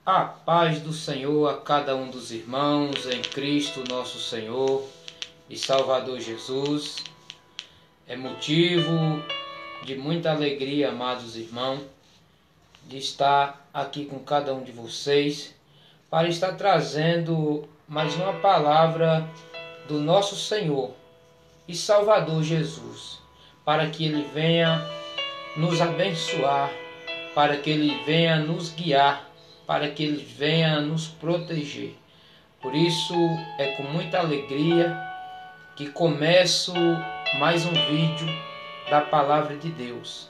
A paz do Senhor a cada um dos irmãos em Cristo nosso Senhor e Salvador Jesus. É motivo de muita alegria, amados irmãos, de estar aqui com cada um de vocês para estar trazendo mais uma palavra do nosso Senhor e Salvador Jesus, para que Ele venha nos abençoar, para que Ele venha nos guiar, para que Ele venha nos proteger. Por isso é com muita alegria que começo mais um vídeo da Palavra de Deus.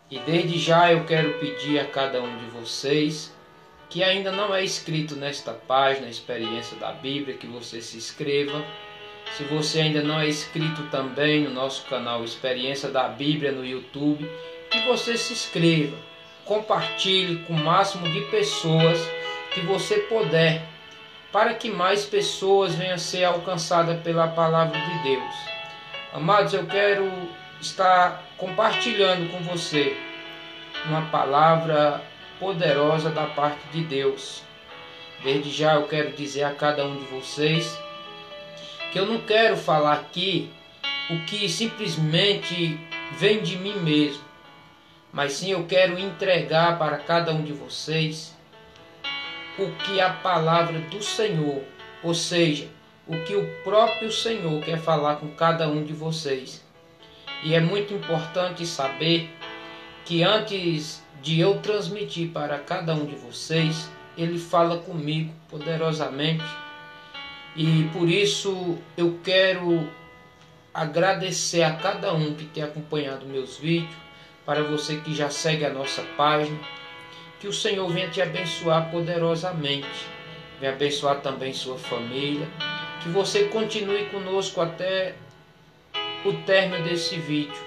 E desde já eu quero pedir a cada um de vocês que ainda não é inscrito nesta página, Experiência da Bíblia, que você se inscreva. Se você ainda não é inscrito também no nosso canal Experiência da Bíblia no YouTube, que você se inscreva. Compartilhe com o máximo de pessoas que você puder, para que mais pessoas venham a ser alcançadas pela palavra de Deus. Amados, eu quero estar compartilhando com você uma palavra poderosa da parte de Deus. Desde já eu quero dizer a cada um de vocês que eu não quero falar aqui o que simplesmente vem de mim mesmo, mas sim eu quero entregar para cada um de vocês o que a palavra do Senhor, ou seja, o que o próprio Senhor quer falar com cada um de vocês. E é muito importante saber que antes de eu transmitir para cada um de vocês, Ele fala comigo poderosamente. E por isso eu quero agradecer a cada um que tem acompanhado meus vídeos, para você que já segue a nossa página, que o Senhor venha te abençoar poderosamente, venha abençoar também sua família, que você continue conosco até o término desse vídeo,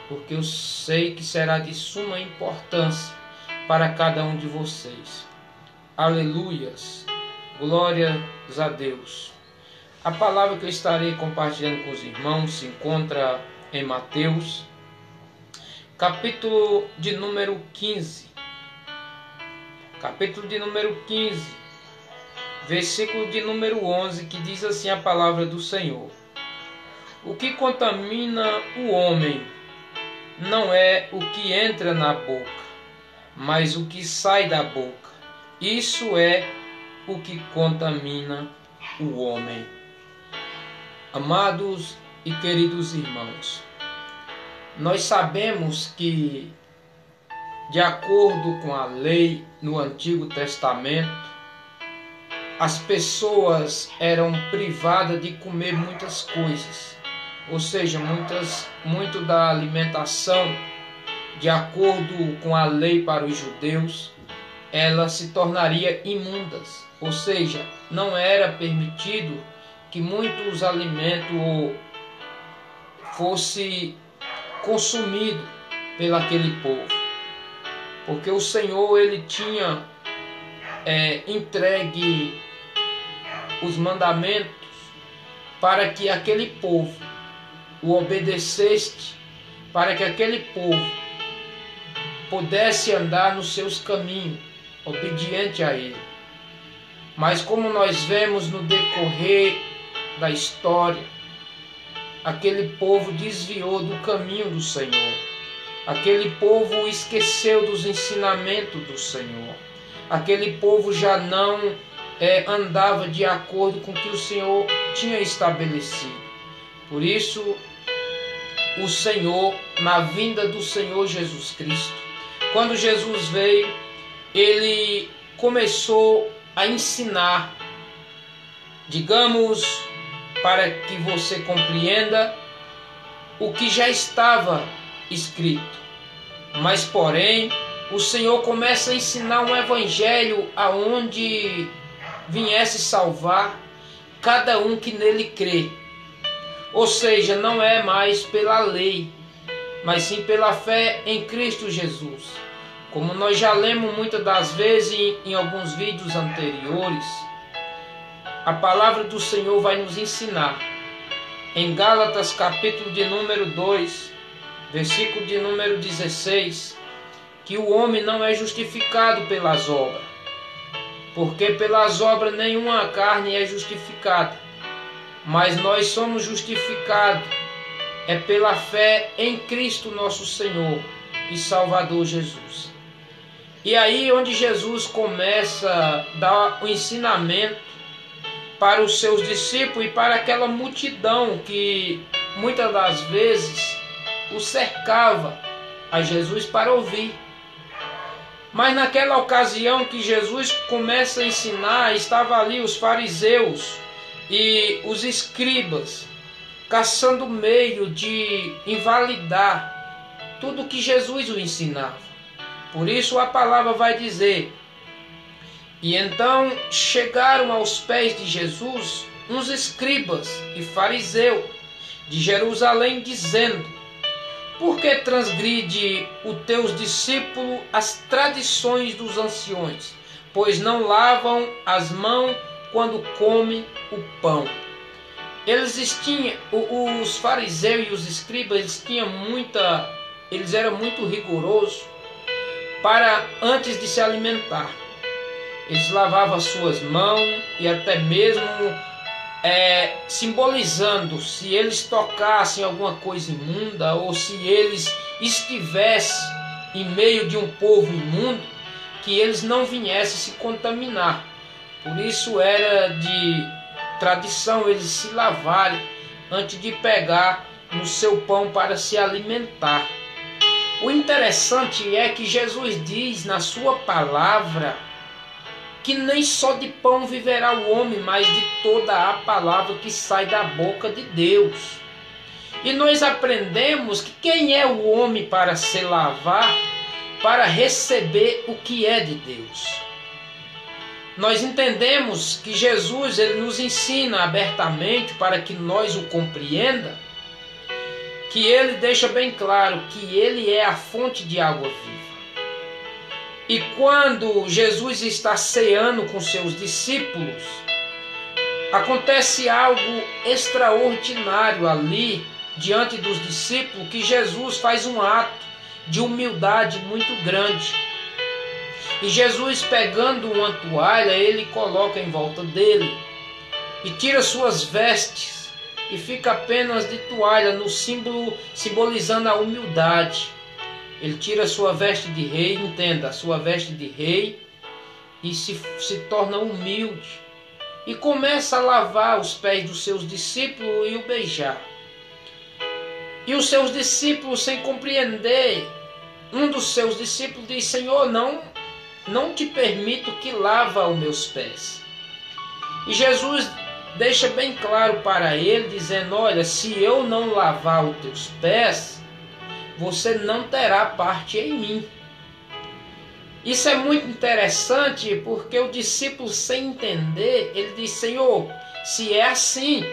porque eu sei que será de suma importância para cada um de vocês. Aleluias, glórias a Deus. A palavra que eu estarei compartilhando com os irmãos se encontra em Mateus, capítulo de número 15. Capítulo de número 15, versículo de número 11, que diz assim a palavra do Senhor: O que contamina o homem não é o que entra na boca, mas o que sai da boca. Isso é o que contamina o homem. Amados e queridos irmãos, nós sabemos que, de acordo com a lei no Antigo Testamento, as pessoas eram privadas de comer muitas coisas, ou seja, muito da alimentação, de acordo com a lei para os judeus, ela se tornaria imundas, ou seja, não era permitido que muitos alimentos fosse consumido pelaquele povo, porque o Senhor ele tinha entregue os mandamentos para que aquele povo o obedecesse, para que aquele povo pudesse andar nos seus caminhos, obediente a Ele. Mas como nós vemos no decorrer da história, aquele povo desviou do caminho do Senhor. Aquele povo esqueceu dos ensinamentos do Senhor. Aquele povo já não andava de acordo com o que o Senhor tinha estabelecido. Por isso, o Senhor, na vinda do Senhor Jesus Cristo, quando Jesus veio, Ele começou a ensinar, digamos, para que você compreenda o que já estava escrito. Mas, porém, o Senhor começa a ensinar um evangelho aonde viesse salvar cada um que nele crê. Ou seja, não é mais pela lei, mas sim pela fé em Cristo Jesus. Como nós já lemos muitas das vezes em alguns vídeos anteriores, a palavra do Senhor vai nos ensinar em Gálatas capítulo de número 2, versículo de número 16, que o homem não é justificado pelas obras, porque pelas obras nenhuma carne é justificada, mas nós somos justificados pela fé em Cristo nosso Senhor e Salvador Jesus. E aí onde Jesus começa a dar o ensinamento para os seus discípulos e para aquela multidão que muitas das vezes o cercava a Jesus para ouvir. Mas naquela ocasião que Jesus começa a ensinar, estava ali os fariseus e os escribas caçando meio de invalidar tudo que Jesus o ensinava. Por isso a palavra vai dizer: e então chegaram aos pés de Jesus uns escribas e fariseus de Jerusalém, dizendo: por que transgride os teus discípulos as tradições dos anciões, pois não lavam as mãos quando comem o pão? Os fariseus e os escribas, eles eram muito rigorosos para antes de se alimentar. Eles lavavam as suas mãos e até mesmo simbolizando, se eles tocassem alguma coisa imunda ou se eles estivessem em meio de um povo imundo, que eles não viessem se contaminar. Por isso era de tradição eles se lavarem antes de pegar no seu pão para se alimentar. O interessante é que Jesus diz na sua palavra que nem só de pão viverá o homem, mas de toda a palavra que sai da boca de Deus. E nós aprendemos que quem é o homem para se lavar, para receber o que é de Deus. Nós entendemos que Jesus ele nos ensina abertamente para que nós o compreenda, que ele deixa bem claro que ele é a fonte de água viva. E quando Jesus está ceando com seus discípulos, acontece algo extraordinário ali diante dos discípulos, que Jesus faz um ato de humildade muito grande. E Jesus, pegando uma toalha, ele coloca em volta dele e tira suas vestes e fica apenas de toalha, no símbolo simbolizando a humildade. Ele tira sua veste de rei, entenda, a sua veste de rei, e se torna humilde e começa a lavar os pés dos seus discípulos e o beijar. E os seus discípulos, sem compreender, um dos seus discípulos diz: Senhor, não te permito que lava os meus pés. E Jesus deixa bem claro para ele, dizendo: olha, se eu não lavar os teus pés, você não terá parte em mim. Isso é muito interessante, porque o discípulo, sem entender, ele diz: Senhor, se é assim,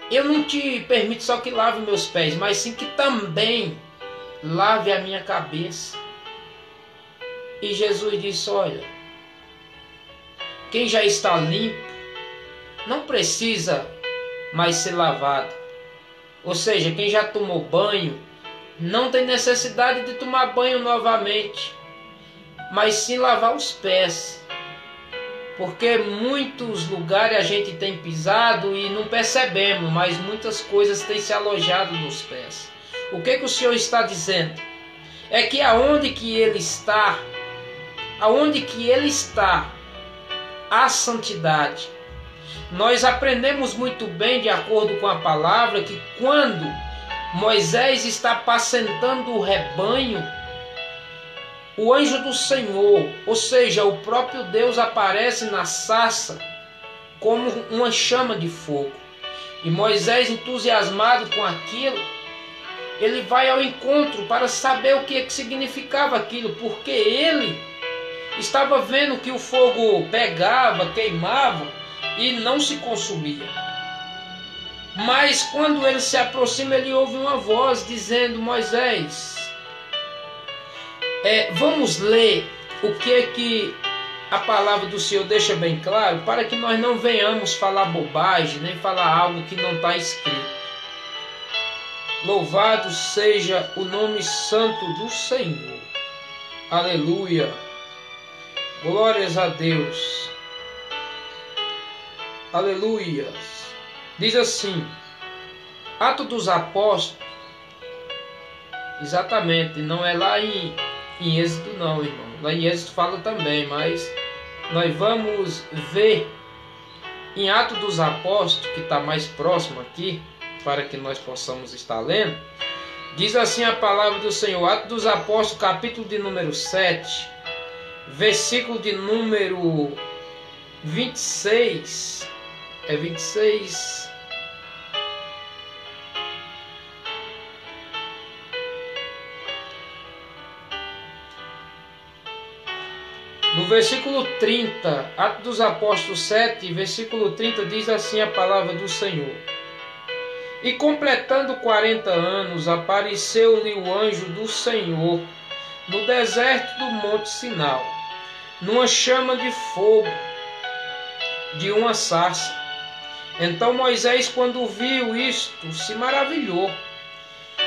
eu não te permito só que lave meus pés, mas sim que também lave a minha cabeça. E Jesus disse: olha, quem já está limpo não precisa mais ser lavado. Ou seja, quem já tomou banho não tem necessidade de tomar banho novamente, mas sim lavar os pés. Porque muitos lugares a gente tem pisado e não percebemos, mas muitas coisas têm se alojado nos pés. O que o Senhor está dizendo? É que aonde que Ele está, há santidade. Nós aprendemos muito bem, de acordo com a palavra, que quando Moisés está apacentando o rebanho, o anjo do Senhor, ou seja, o próprio Deus, aparece na sarça como uma chama de fogo. E Moisés, entusiasmado com aquilo, ele vai ao encontro para saber o que significava aquilo, porque ele estava vendo que o fogo pegava, queimava e não se consumia. Mas quando ele se aproxima, ele ouve uma voz dizendo: Moisés, vamos ler o que a palavra do Senhor deixa bem claro, para que nós não venhamos falar bobagem, nem falar algo que não está escrito. Louvado seja o nome santo do Senhor. Aleluia. Glórias a Deus. Aleluias. Diz assim, Atos dos Apóstolos, exatamente, não é lá em Êxodo não, irmão. Lá em Êxodo fala também, mas nós vamos ver em Atos dos Apóstolos, que está mais próximo aqui, para que nós possamos estar lendo. Diz assim a palavra do Senhor, Atos dos Apóstolos, capítulo de número 7, versículo de número 26. É 26. No versículo 30, Atos dos Apóstolos 7, versículo 30, diz assim a palavra do Senhor. E completando 40 anos, apareceu-lhe o anjo do Senhor no deserto do Monte Sinai, numa chama de fogo de uma sarça. Então Moisés, quando viu isto, se maravilhou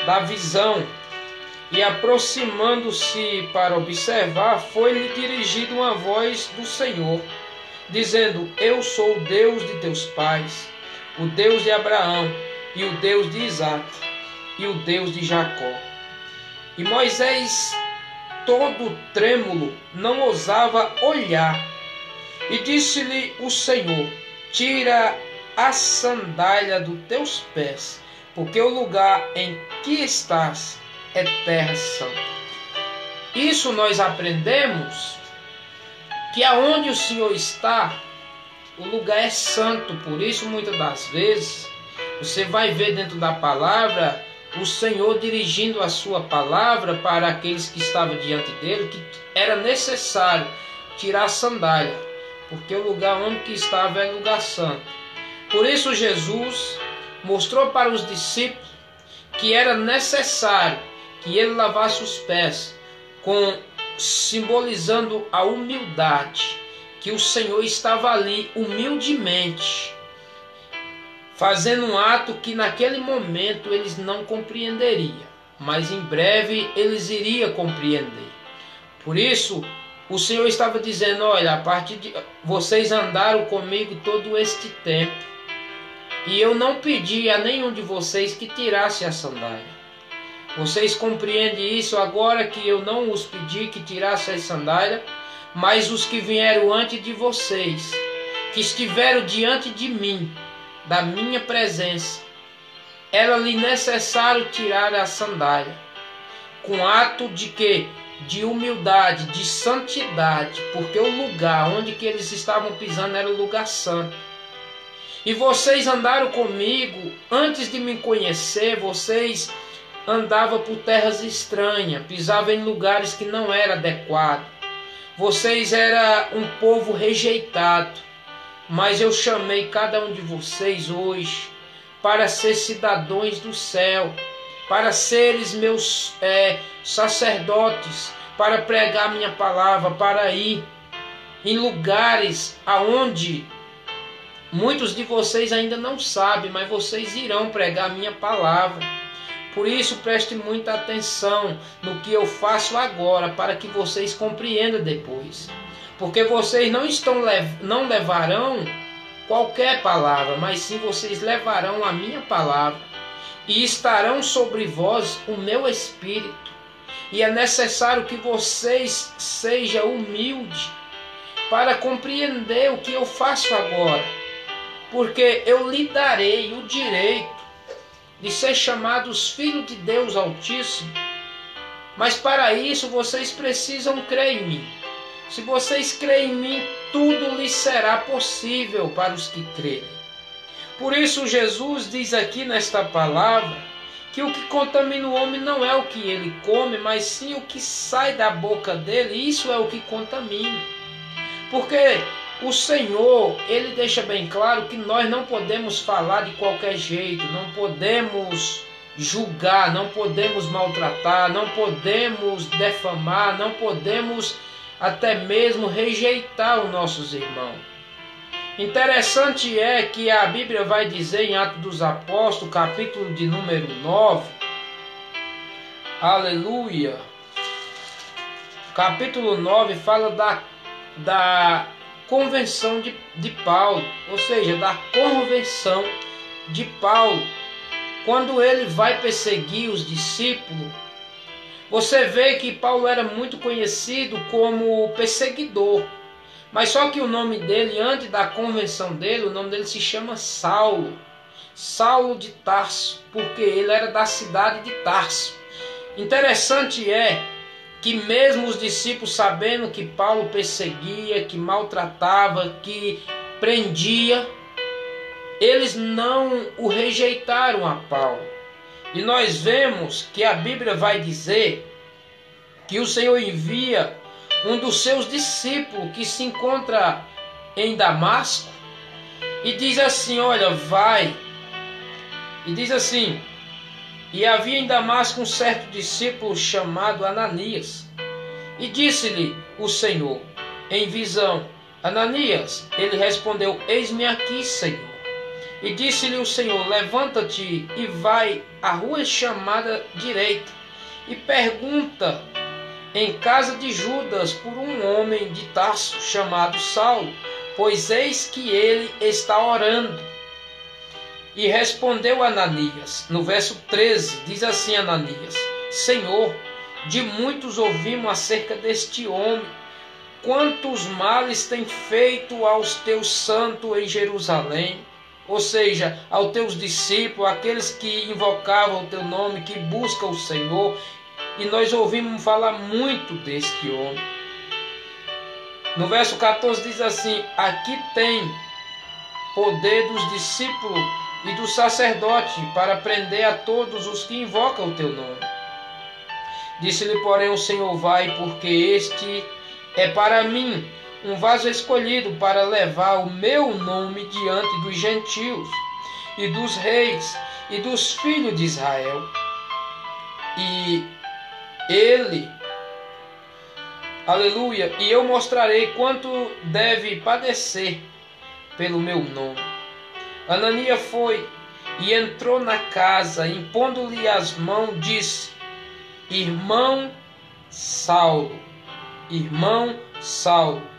da visão, e aproximando-se para observar, foi-lhe dirigida uma voz do Senhor, dizendo: Eu sou o Deus de teus pais, o Deus de Abraão, e o Deus de Isaque, e o Deus de Jacó. E Moisés, todo trêmulo, não ousava olhar. E disse-lhe o Senhor: Tira a sandália dos teus pés, porque o lugar em que estás é terra santa. Isso nós aprendemos que aonde o Senhor está, o lugar é santo. Por isso, muitas das vezes, você vai ver dentro da palavra o Senhor dirigindo a sua palavra para aqueles que estavam diante dele, que era necessário tirar a sandália, porque o lugar onde que estava é lugar santo. Por isso Jesus mostrou para os discípulos que era necessário que ele lavasse os pés, simbolizando a humildade, que o Senhor estava ali humildemente, fazendo um ato que naquele momento eles não compreenderiam, mas em breve eles iriam compreender. Por isso, o Senhor estava dizendo: olha, a partir de vocês andaram comigo todo este tempo, e eu não pedi a nenhum de vocês que tirasse a sandália. Vocês compreendem isso agora, que eu não os pedi que tirassem a sandália, mas os que vieram antes de vocês, que estiveram diante de mim, da minha presença, era-lhe necessário tirar a sandália, com ato de quê? De humildade, de santidade, porque o lugar onde que eles estavam pisando era o lugar santo. E vocês andaram comigo, antes de me conhecer, vocês andavam por terras estranhas, pisavam em lugares que não era adequado. Vocês eram um povo rejeitado, mas eu chamei cada um de vocês hoje para ser cidadãos do céu, para seres meus sacerdotes, para pregar minha palavra, para ir em lugares aonde muitos de vocês ainda não sabem, mas vocês irão pregar minha palavra. Por isso, preste muita atenção no que eu faço agora, para que vocês compreendam depois. Porque vocês não levarão qualquer palavra, mas sim vocês levarão a minha palavra. E estarão sobre vós o meu Espírito. E é necessário que vocês sejam humildes para compreender o que eu faço agora. Porque eu lhe darei o direito de ser chamados filhos de Deus Altíssimo. Mas para isso vocês precisam crer em mim. Se vocês creem em mim, tudo lhes será possível para os que crerem. Por isso Jesus diz aqui nesta palavra que o que contamina o homem não é o que ele come, mas sim o que sai da boca dele. Isso é o que contamina. Porque o Senhor, ele deixa bem claro que nós não podemos falar de qualquer jeito, não podemos julgar, não podemos maltratar, não podemos defamar, não podemos até mesmo rejeitar os nossos irmãos. Interessante é que a Bíblia vai dizer em Atos dos Apóstolos, capítulo de número 9, aleluia, capítulo 9 fala da convenção de Paulo, ou seja, da conversão de Paulo. Quando ele vai perseguir os discípulos, você vê que Paulo era muito conhecido como perseguidor. Mas só que o nome dele, antes da conversão dele, o nome dele se chama Saulo. Saulo de Tarso, porque ele era da cidade de Tarso. Interessante é que mesmo os discípulos, sabendo que Paulo perseguia, que maltratava, que prendia, eles não o rejeitaram a Paulo. E nós vemos que a Bíblia vai dizer que o Senhor envia um dos seus discípulos que se encontra em Damasco e diz assim, olha, vai. E diz assim, e havia em Damasco um certo discípulo chamado Ananias. E disse-lhe o Senhor, em visão, Ananias. Ele respondeu, eis-me aqui, Senhor. E disse-lhe o Senhor, levanta-te e vai à rua chamada direita, e pergunta em casa de Judas por um homem de Tarso chamado Saulo, pois eis que ele está orando. E respondeu Ananias, no verso 13, diz assim Ananias, Senhor, de muitos ouvimos acerca deste homem, quantos males tem feito aos teus santos em Jerusalém, ou seja, aos teus discípulos, aqueles que invocavam o teu nome, que buscam o Senhor, e nós ouvimos falar muito deste homem. No verso 14 diz assim, aqui tem poder dos discípulos e do sacerdote para prender a todos os que invocam o teu nome. Disse-lhe, porém, o Senhor, vai, porque este é para mim um vaso escolhido para levar o meu nome diante dos gentios e dos reis e dos filhos de Israel. E ele, aleluia, e eu mostrarei quanto deve padecer pelo meu nome. Ananias foi e entrou na casa, impondo-lhe as mãos, disse, irmão Saulo,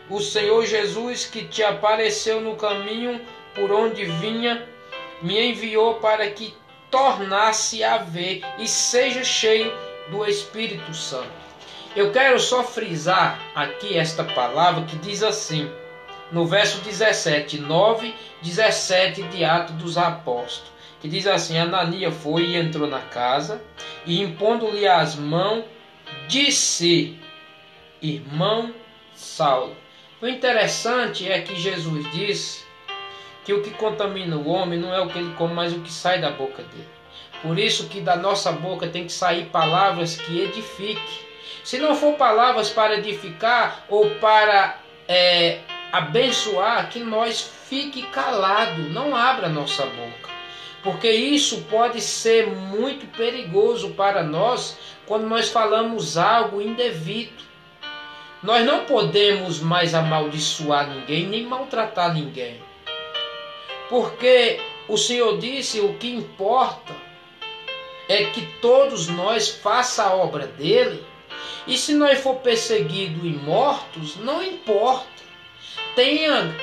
o Senhor Jesus que te apareceu no caminho por onde vinha, me enviou para que tornasse a ver e seja cheio do Espírito Santo. Eu quero só frisar aqui esta palavra que diz assim, no verso 17, 9, 17 de Atos dos Apóstolos, que diz assim, Ananias foi e entrou na casa, e impondo-lhe as mãos, disse, irmão Saulo. O interessante é que Jesus disse que o que contamina o homem não é o que ele come, mas o que sai da boca dele. Por isso que da nossa boca tem que sair palavras que edifiquem. Se não for palavras para edificar ou para abençoar, que nós fique calado, não abra nossa boca. Porque isso pode ser muito perigoso para nós quando nós falamos algo indevido. Nós não podemos mais amaldiçoar ninguém, nem maltratar ninguém. Porque o Senhor disse, o que importa é que todos nós façam a obra dele. E se nós for perseguidos e mortos, não importa. Tenha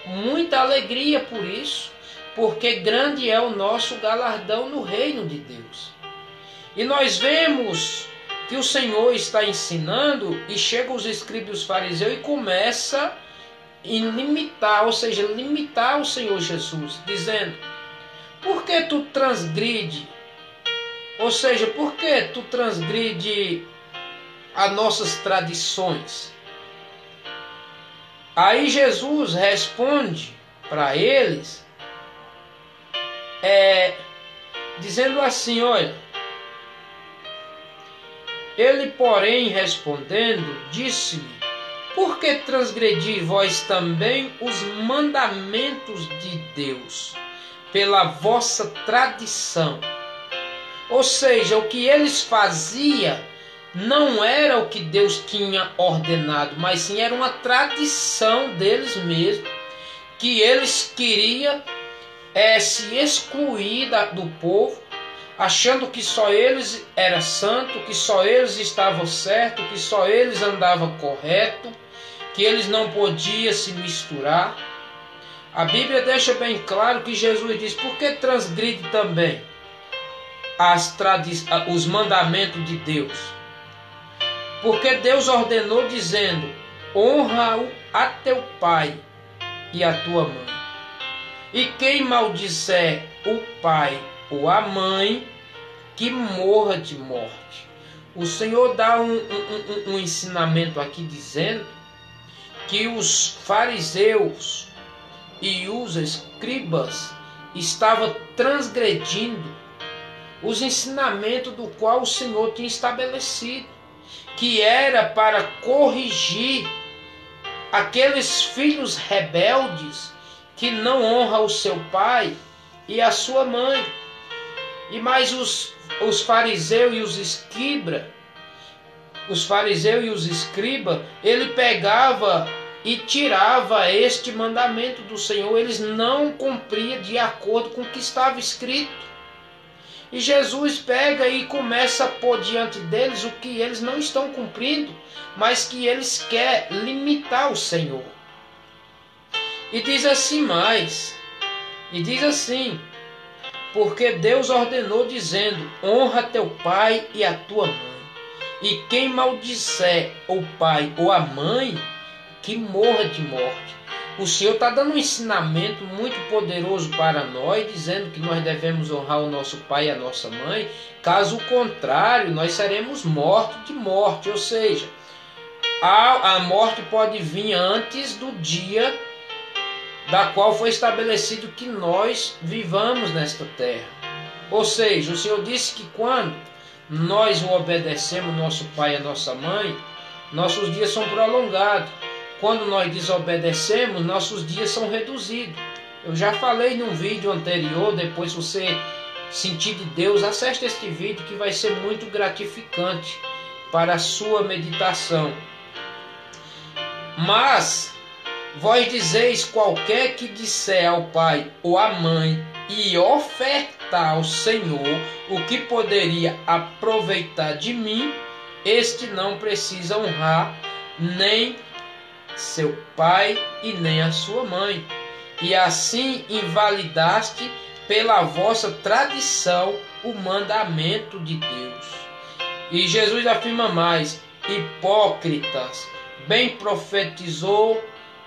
muita alegria por isso, porque grande é o nosso galardão no reino de Deus. E nós vemos que o Senhor está ensinando, e chegam os escribas e os fariseus e começa a limitar, ou seja, limitar o Senhor Jesus, dizendo, por que tu transgride? Ou seja, por que tu transgride as nossas tradições? Aí Jesus responde para eles, dizendo assim, olha, ele, porém, respondendo, disse-lhe, por que transgredi vós também os mandamentos de Deus, pela vossa tradição? Ou seja, o que eles faziam não era o que Deus tinha ordenado, mas sim era uma tradição deles mesmos, que eles queriam se excluir do povo, achando que só eles eram santos, que só eles estavam certos, que só eles andavam correto. que eles não podiam se misturar. A Bíblia deixa bem claro que Jesus diz: por que transgride também os mandamentos de Deus? Porque Deus ordenou dizendo: honra a teu pai e a tua mãe. E quem maldisser o pai ou a mãe, que morra de morte. O Senhor dá um ensinamento aqui dizendo que os fariseus e os escribas estavam transgredindo os ensinamentos do qual o Senhor tinha estabelecido, que era para corrigir aqueles filhos rebeldes que não honram o seu pai e a sua mãe. E mais os fariseus e os escribas, ele pegava e tirava este mandamento do Senhor. Eles não cumpriam de acordo com o que estava escrito. E Jesus pega e começa a pôr diante deles o que eles não estão cumprindo, mas que eles querem limitar o Senhor. E diz assim porque Deus ordenou dizendo: honra teu pai e a tua mãe. E quem maldisser o pai ou a mãe, que morra de morte. O Senhor está dando um ensinamento muito poderoso para nós, dizendo que nós devemos honrar o nosso pai e a nossa mãe. Caso contrário, nós seremos mortos de morte. Ou seja, a morte pode vir antes do dia da qual foi estabelecido que nós vivamos nesta terra. Ou seja, o Senhor disse que quando nós o obedecemos, nosso pai e a nossa mãe, nossos dias são prolongados. Quando nós desobedecemos, nossos dias são reduzidos. Eu já falei num vídeo anterior, depois se você sentir de Deus, acesse este vídeo que vai ser muito gratificante para a sua meditação. Mas vós dizeis: qualquer que disser ao pai ou à mãe e ofertar ao Senhor o que poderia aproveitar de mim, este não precisa honrar nem seu pai e nem a sua mãe. E assim invalidaste pela vossa tradição o mandamento de Deus. E Jesus afirma mais: hipócritas, bem profetizou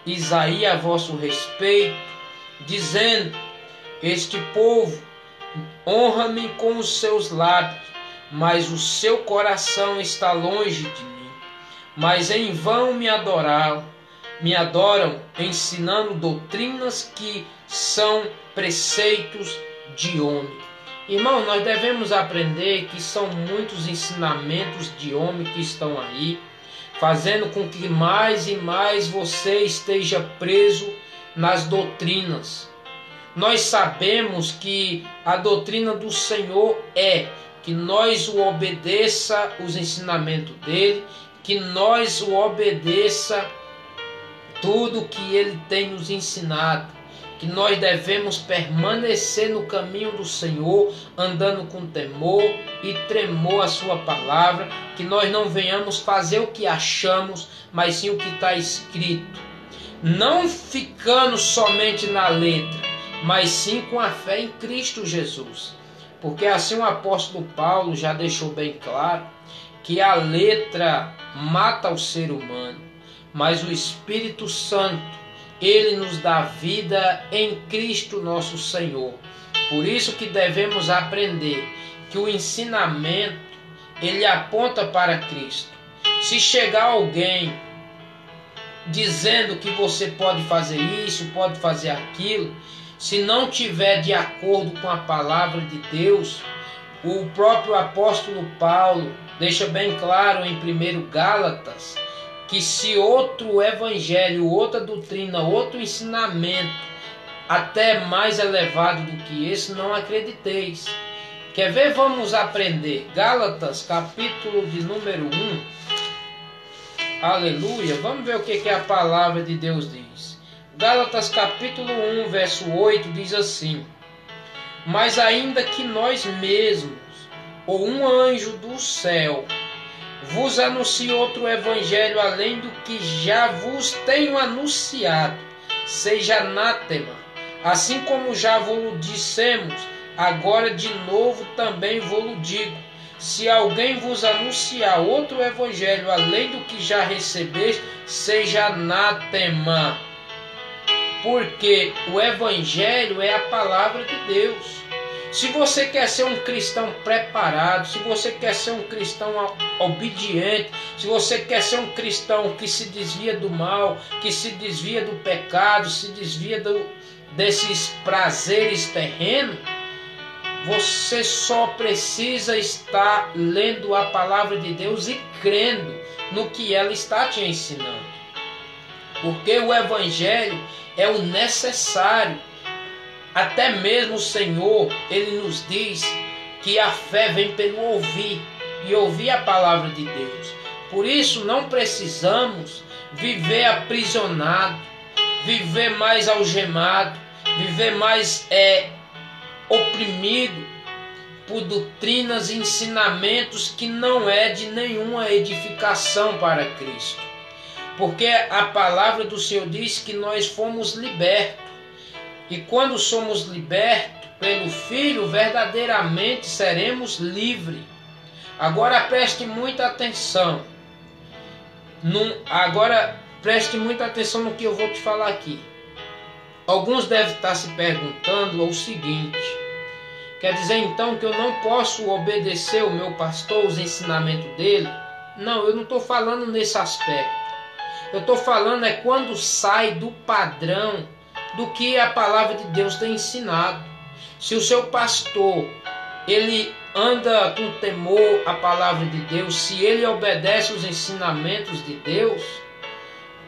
Isaías a vosso respeito, dizendo: este povo honra-me com os seus lábios, mas o seu coração está longe de mim. Mas em vão me adoram, ensinando doutrinas que são preceitos de homem. Irmão, nós devemos aprender que são muitos ensinamentos de homem que estão aí, fazendo com que mais e mais você esteja preso nas doutrinas. Nós sabemos que a doutrina do Senhor é que nós o obedeça os ensinamentos dele, que nós o obedeça tudo que ele tem nos ensinado, que nós devemos permanecer no caminho do Senhor, andando com temor e tremor a sua palavra, que nós não venhamos fazer o que achamos, mas sim o que está escrito, não ficando somente na letra, mas sim com a fé em Cristo Jesus, porque assim o apóstolo Paulo já deixou bem claro que a letra mata o ser humano, mas o Espírito Santo, ele nos dá vida em Cristo nosso Senhor. Por isso que devemos aprender que o ensinamento, ele aponta para Cristo. Se chegar alguém dizendo que você pode fazer isso, pode fazer aquilo, se não tiver de acordo com a palavra de Deus, o próprio apóstolo Paulo deixa bem claro em 1 Gálatas, que se outro evangelho, outra doutrina, outro ensinamento, até mais elevado do que esse, não acrediteis. Quer ver? Vamos aprender. Gálatas, capítulo de número 1. Aleluia. Vamos ver o que a palavra de Deus diz. Gálatas, capítulo 1, verso 8, diz assim: mas ainda que nós mesmos, ou um anjo do céu, vos anuncio outro evangelho além do que já vos tenho anunciado, seja anátema. Assim como já vos dissemos, agora de novo também vos digo: se alguém vos anunciar outro evangelho além do que já recebeste, seja anátema. Porque o evangelho é a palavra de Deus. Se você quer ser um cristão preparado, se você quer ser um cristão obediente, se você quer ser um cristão que se desvia do mal, que se desvia do pecado, se desvia desses prazeres terrenos, você só precisa estar lendo a palavra de Deus e crendo no que ela está te ensinando. Porque o evangelho é o necessário. Até mesmo o Senhor, Ele nos diz que a fé vem pelo ouvir, e ouvir a palavra de Deus. Por isso não precisamos viver aprisionado, viver mais algemado, viver mais oprimido por doutrinas e ensinamentos que não é de nenhuma edificação para Cristo. Porque a palavra do Senhor diz que nós fomos libertos. E quando somos libertos pelo Filho, verdadeiramente seremos livres. Agora preste muita atenção. Preste muita atenção no que eu vou te falar aqui. Alguns devem estar se perguntando o seguinte: quer dizer então que eu não posso obedecer o meu pastor, os ensinamentos dele? Não, eu não estou falando nesse aspecto. Eu estou falando quando sai do padrão do que a palavra de Deus tem ensinado. Se o seu pastor, ele anda com temor à palavra de Deus, se ele obedece os ensinamentos de Deus,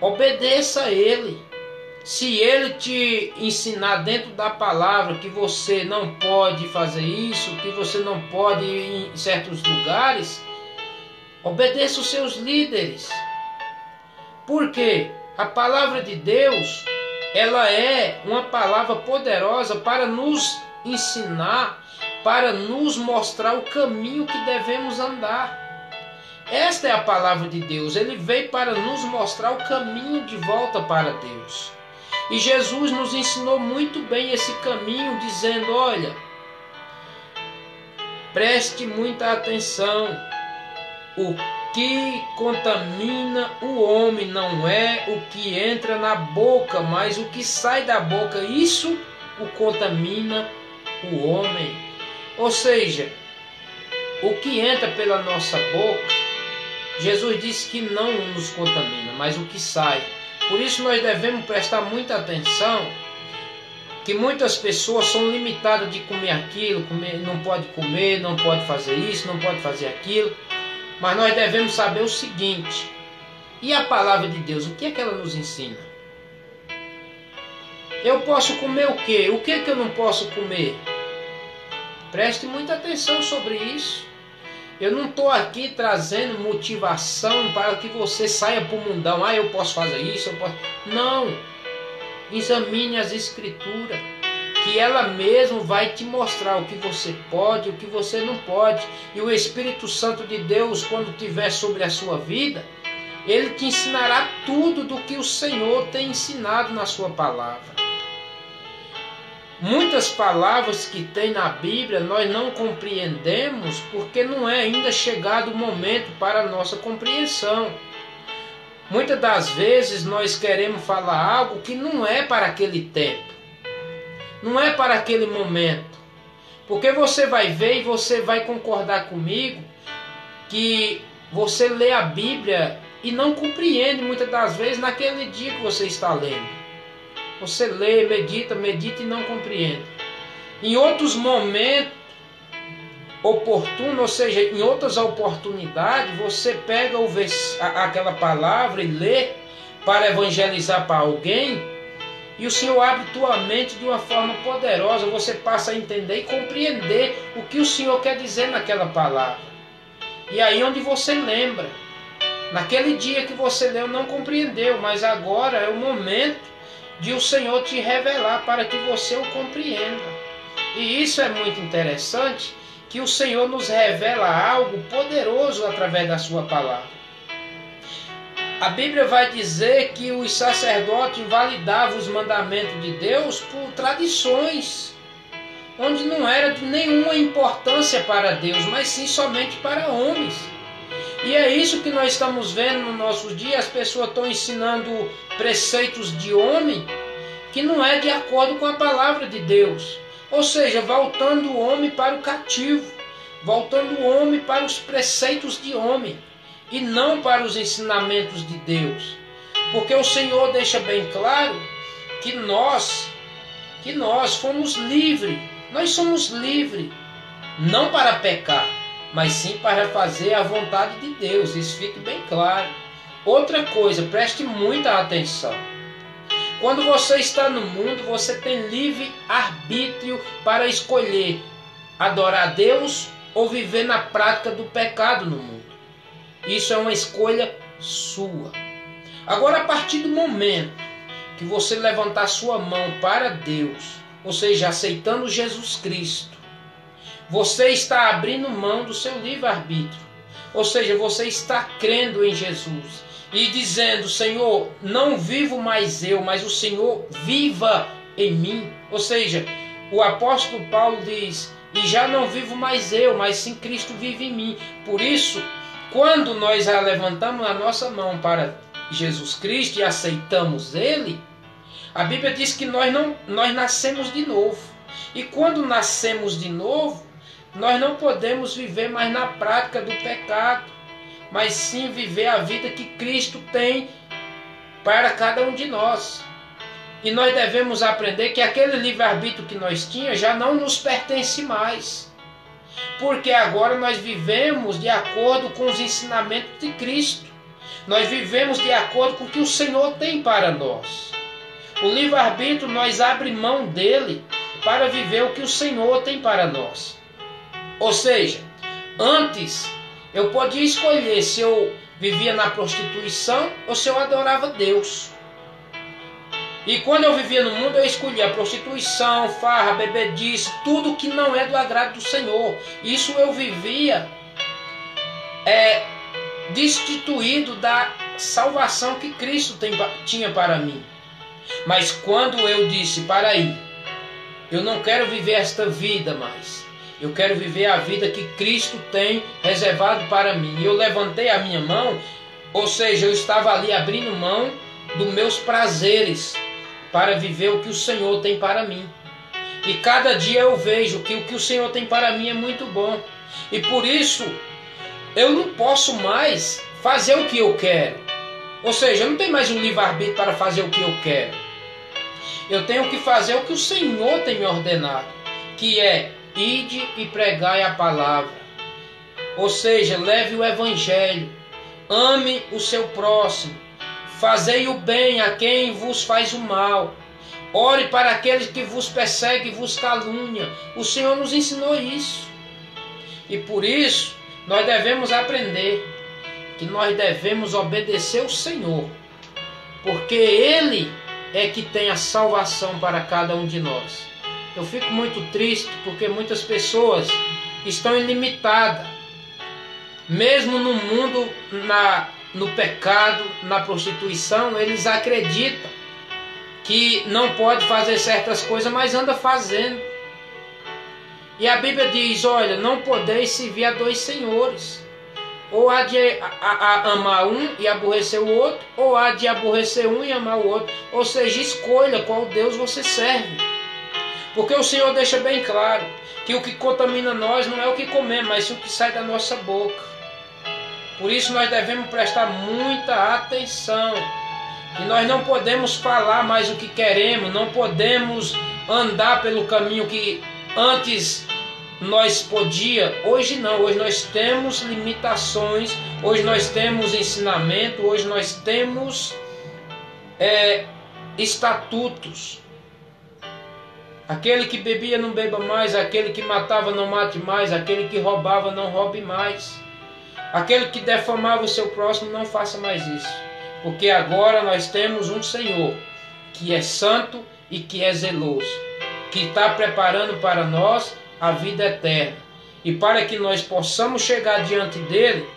obedeça a ele. Se ele te ensinar dentro da palavra que você não pode fazer isso, que você não pode ir em certos lugares, obedeça os seus líderes. Por quê? A palavra de Deus, ela é uma palavra poderosa para nos ensinar, para nos mostrar o caminho que devemos andar. Esta é a palavra de Deus. Ele veio para nos mostrar o caminho de volta para Deus. E Jesus nos ensinou muito bem esse caminho, dizendo: olha, preste muita atenção. O que contamina o homem não é o que entra na boca, mas o que sai da boca. Isso o contamina o homem. Ou seja, o que entra pela nossa boca, Jesus disse que não nos contamina, mas o que sai. Por isso nós devemos prestar muita atenção, que muitas pessoas são limitadas de comer aquilo, não pode comer, não pode fazer isso, não pode fazer aquilo. Mas nós devemos saber o seguinte: e a palavra de Deus, o que é que ela nos ensina? Eu posso comer o quê? O que é que eu não posso comer? Preste muita atenção sobre isso. Eu não estou aqui trazendo motivação para que você saia para o mundão. Ah, eu posso fazer isso, eu posso... Não. Examine as Escrituras, que ela mesmo vai te mostrar o que você pode, o que você não pode. E o Espírito Santo de Deus, quando estiver sobre a sua vida, ele te ensinará tudo do que o Senhor tem ensinado na sua palavra. Muitas palavras que tem na Bíblia nós não compreendemos porque não é ainda chegado o momento para a nossa compreensão. Muitas das vezes nós queremos falar algo que não é para aquele tempo, não é para aquele momento. Porque você vai ver e você vai concordar comigo que você lê a Bíblia e não compreende muitas das vezes naquele dia que você está lendo. Você lê, medita e não compreende. Em outros momentos oportunos, ou seja, em outras oportunidades, você pega aquela palavra e lê para evangelizar para alguém, e o Senhor abre tua mente de uma forma poderosa. Você passa a entender e compreender o que o Senhor quer dizer naquela palavra. E aí onde você lembra. Naquele dia que você leu não compreendeu, mas agora é o momento de o Senhor te revelar para que você o compreenda. E isso é muito interessante, que o Senhor nos revela algo poderoso através da sua palavra. A Bíblia vai dizer que os sacerdotes invalidavam os mandamentos de Deus por tradições, onde não era de nenhuma importância para Deus, mas sim somente para homens. E é isso que nós estamos vendo no nosso dia. As pessoas estão ensinando preceitos de homem que não é de acordo com a palavra de Deus. Ou seja, voltando o homem para o cativo, voltando o homem para os preceitos de homem e não para os ensinamentos de Deus. Porque o Senhor deixa bem claro que nós fomos livres. Nós somos livres, não para pecar, mas sim para fazer a vontade de Deus. Isso fique bem claro. Outra coisa, preste muita atenção. Quando você está no mundo, você tem livre arbítrio para escolher adorar a Deus ou viver na prática do pecado no mundo. Isso é uma escolha sua. Agora, a partir do momento que você levantar sua mão para Deus, ou seja, aceitando Jesus Cristo, você está abrindo mão do seu livre-arbítrio. Ou seja, você está crendo em Jesus e dizendo: Senhor, não vivo mais eu, mas o Senhor viva em mim. Ou seja, o apóstolo Paulo diz: e já não vivo mais eu, mas sim Cristo vive em mim. Por isso, quando nós levantamos a nossa mão para Jesus Cristo e aceitamos Ele, a Bíblia diz que nós nascemos de novo. E quando nascemos de novo, nós não podemos viver mais na prática do pecado, mas sim viver a vida que Cristo tem para cada um de nós. E nós devemos aprender que aquele livre-arbítrio que nós tínhamos já não nos pertence mais. Porque agora nós vivemos de acordo com os ensinamentos de Cristo. Nós vivemos de acordo com o que o Senhor tem para nós. O livre-arbítrio, nós abrimos mão dele para viver o que o Senhor tem para nós. Ou seja, antes eu podia escolher se eu vivia na prostituição ou se eu adorava Deus. E quando eu vivia no mundo, eu escolhia a prostituição, farra, bebedice, tudo que não é do agrado do Senhor. Isso eu vivia destituído da salvação que Cristo tinha para mim. Mas quando eu disse: para aí, eu não quero viver esta vida mais, eu quero viver a vida que Cristo tem reservado para mim, e eu levantei a minha mão, ou seja, eu estava ali abrindo mão dos meus prazeres para viver o que o Senhor tem para mim. E cada dia eu vejo que o que o Senhor tem para mim é muito bom. E por isso eu não posso mais fazer o que eu quero. Ou seja, eu não tenho mais um livre-arbítrio para fazer o que eu quero. Eu tenho que fazer o que o Senhor tem me ordenado, que é: ide e pregai a palavra. Ou seja, leve o evangelho, ame o seu próximo, fazei o bem a quem vos faz o mal, ore para aqueles que vos perseguem e vos calúnia. O Senhor nos ensinou isso. E por isso nós devemos aprender que nós devemos obedecer o Senhor, porque Ele é que tem a salvação para cada um de nós. Eu fico muito triste porque muitas pessoas estão ilimitadas, mesmo no mundo, no pecado, na prostituição. Eles acreditam que não pode fazer certas coisas, mas anda fazendo. E a Bíblia diz: olha, não podeis servir a dois senhores. Ou há de amar um e aborrecer o outro, ou há de aborrecer um e amar o outro. Ou seja, escolha qual Deus você serve. Porque o Senhor deixa bem claro que o que contamina nós não é o que comemos, mas sim o que sai da nossa boca. Por isso nós devemos prestar muita atenção. E nós não podemos falar mais o que queremos, não podemos andar pelo caminho que antes nós podíamos. Hoje não, hoje nós temos limitações, hoje nós temos ensinamento, hoje nós temos estatutos. Aquele que bebia não beba mais, aquele que matava não mate mais, aquele que roubava não roube mais, aquele que defamava o seu próximo não faça mais isso. Porque agora nós temos um Senhor que é santo e que é zeloso, que está preparando para nós a vida eterna. E para que nós possamos chegar diante dele,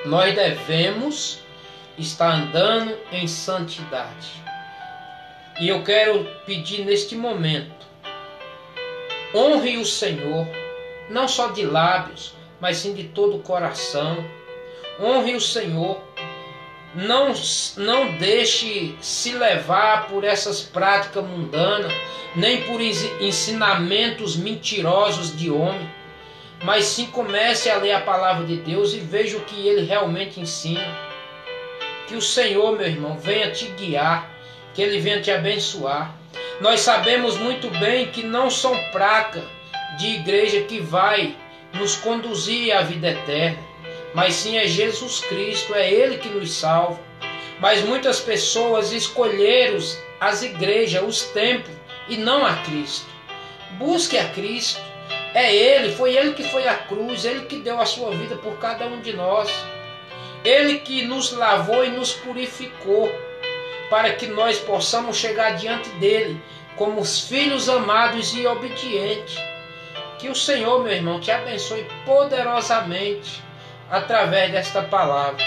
nós devemos estar andando em santidade. E eu quero pedir neste momento, honre o Senhor, não só de lábios, mas sim de todo o coração. Honre o Senhor. Não deixe se levar por essas práticas mundanas, nem por ensinamentos mentirosos de homem, mas sim comece a ler a palavra de Deus e veja o que ele realmente ensina. Que o Senhor, meu irmão, venha te guiar, que ele venha te abençoar. Nós sabemos muito bem que não são placas de igreja que vai nos conduzir à vida eterna, mas sim é Jesus Cristo, é Ele que nos salva. Mas muitas pessoas escolheram as igrejas, os templos, e não a Cristo. Busque a Cristo, é Ele, foi Ele que foi à cruz, Ele que deu a sua vida por cada um de nós. Ele que nos lavou e nos purificou, para que nós possamos chegar diante dEle, como os filhos amados e obedientes. Que o Senhor, meu irmão, te abençoe poderosamente, através desta palavra.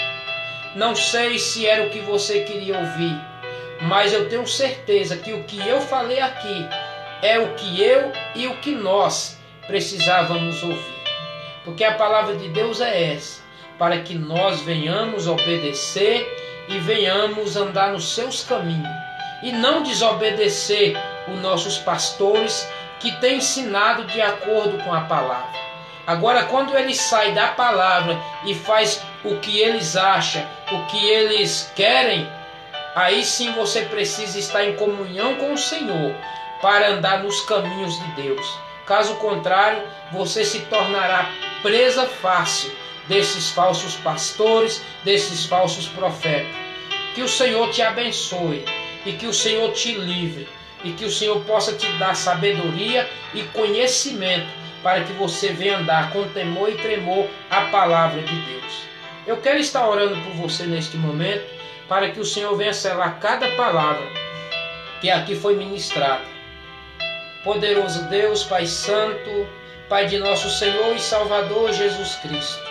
Não sei se era o que você queria ouvir, mas eu tenho certeza que o que eu falei aqui é o que eu e o que nós precisávamos ouvir. Porque a palavra de Deus é essa, para que nós venhamos obedecer e venhamos andar nos seus caminhos, e não desobedecer os nossos pastores que têm ensinado de acordo com a palavra. Agora, quando ele sai da palavra e faz o que eles acham, o que eles querem, aí sim você precisa estar em comunhão com o Senhor para andar nos caminhos de Deus. Caso contrário, você se tornará presa fácil desses falsos pastores, desses falsos profetas. Que o Senhor te abençoe e que o Senhor te livre e que o Senhor possa te dar sabedoria e conhecimento para que você venha andar com temor e tremor a palavra de Deus. Eu quero estar orando por você neste momento, para que o Senhor venha selar cada palavra que aqui foi ministrada. Poderoso Deus, Pai Santo, Pai de nosso Senhor e Salvador Jesus Cristo,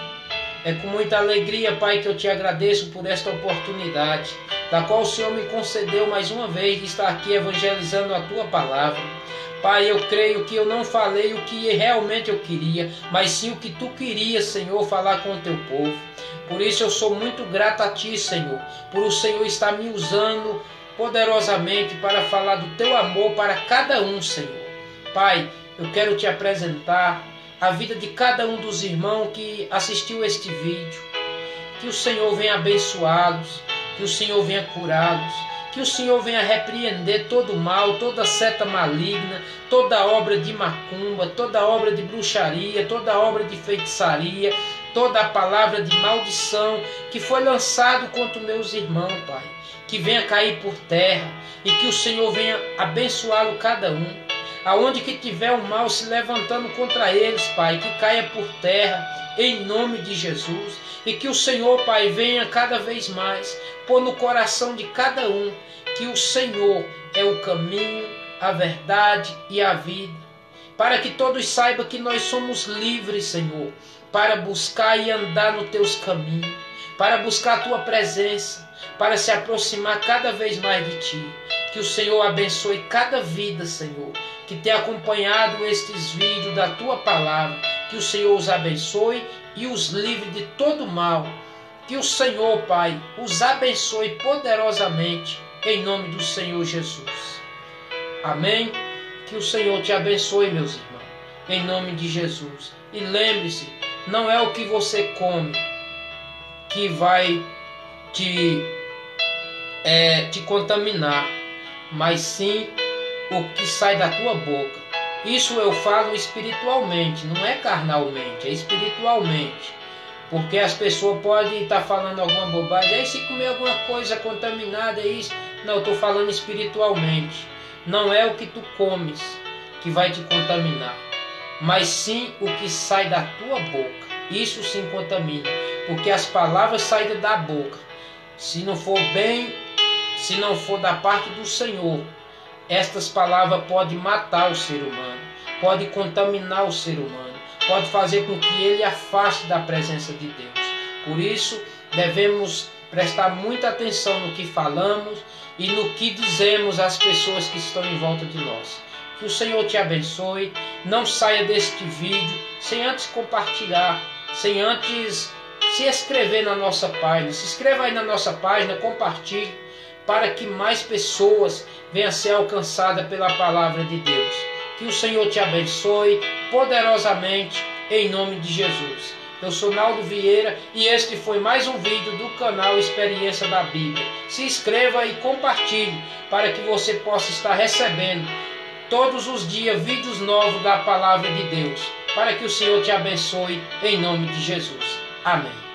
é com muita alegria, Pai, que eu te agradeço por esta oportunidade, da qual o Senhor me concedeu mais uma vez de estar aqui evangelizando a Tua palavra. Pai, eu creio que eu não falei o que realmente eu queria, mas sim o que Tu querias, Senhor, falar com o Teu povo. Por isso eu sou muito grato a Ti, Senhor, por o Senhor estar me usando poderosamente para falar do Teu amor para cada um, Senhor. Pai, eu quero Te apresentar a vida de cada um dos irmãos que assistiu este vídeo. Que o Senhor venha abençoá-los, que o Senhor venha curá-los, que o Senhor venha repreender todo o mal, toda seta maligna, toda obra de macumba, toda obra de bruxaria, toda obra de feitiçaria, toda a palavra de maldição que foi lançado contra meus irmãos, Pai. Que venha cair por terra e que o Senhor venha abençoá-lo cada um. Aonde que tiver o mal se levantando contra eles, Pai, que caia por terra, em nome de Jesus. E que o Senhor, Pai, venha cada vez mais pôr no coração de cada um que o Senhor é o caminho, a verdade e a vida. Para que todos saibam que nós somos livres, Senhor, para buscar e andar nos Teus caminhos, para buscar a Tua presença, para se aproximar cada vez mais de Ti. Que o Senhor abençoe cada vida, Senhor, que tem acompanhado estes vídeos da Tua palavra. Que o Senhor os abençoe e os livre de todo mal. Que o Senhor, Pai, os abençoe poderosamente, em nome do Senhor Jesus. Amém? Que o Senhor te abençoe, meus irmãos, em nome de Jesus. E lembre-se, não é o que você come que vai te contaminar, mas sim o que sai da tua boca. Isso eu falo espiritualmente, não é carnalmente, é espiritualmente. Porque as pessoas podem estar falando alguma bobagem, aí se comer alguma coisa contaminada, é isso. Não, eu estou falando espiritualmente. Não é o que tu comes que vai te contaminar, mas sim o que sai da tua boca. Isso sim contamina, porque as palavras saem da boca, se não for bem, se não for da parte do Senhor, estas palavras podem matar o ser humano, podem contaminar o ser humano, pode fazer com que ele afaste da presença de Deus. Por isso, devemos prestar muita atenção no que falamos e no que dizemos às pessoas que estão em volta de nós. Que o Senhor te abençoe. Não saia deste vídeo sem antes compartilhar, sem antes se inscrever na nossa página. Se inscreva aí na nossa página, compartilhe, para que mais pessoas venham a ser alcançadas pela palavra de Deus. Que o Senhor te abençoe poderosamente, em nome de Jesus. Eu sou Naldo Vieira e este foi mais um vídeo do canal Experiência da Bíblia. Se inscreva e compartilhe para que você possa estar recebendo todos os dias vídeos novos da palavra de Deus. Para que o Senhor te abençoe em nome de Jesus. Amém.